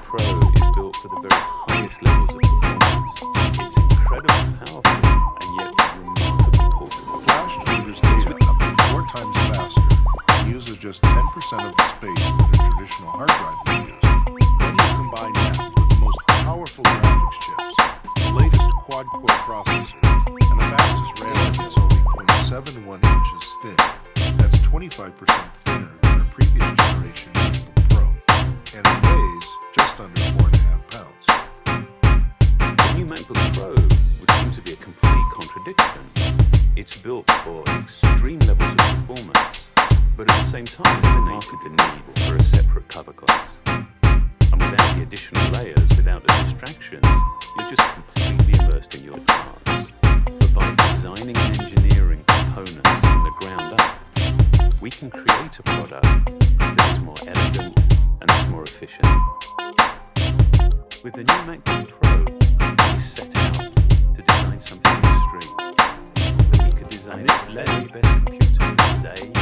Pro is built for the very highest levels of performance. It's incredibly powerful and yet remarkably portable. Flash delivers data up to 4 times faster and uses just 10% of the space that a traditional hard drive would use. When you combine that with the most powerful graphics chips, the latest quad-core processor, and the fastest RAM that's only 0.71 inches thin, that's 25% thinner than a previous generation MacBook Pro, and it weighs just under 4.5 pounds. The new MacBook Pro would seem to be a complete contradiction. It's built for extreme levels of performance, but at the same time eliminated the need for a separate cover glass. And without the additional layers, without the distractions, you're just completely immersed in your tasks. But by designing and engineering components from the ground up, we can create a product that is more elegant and is more efficient. With the new MacBook Pro, we set out to design something extreme. That we could design this very best computer for today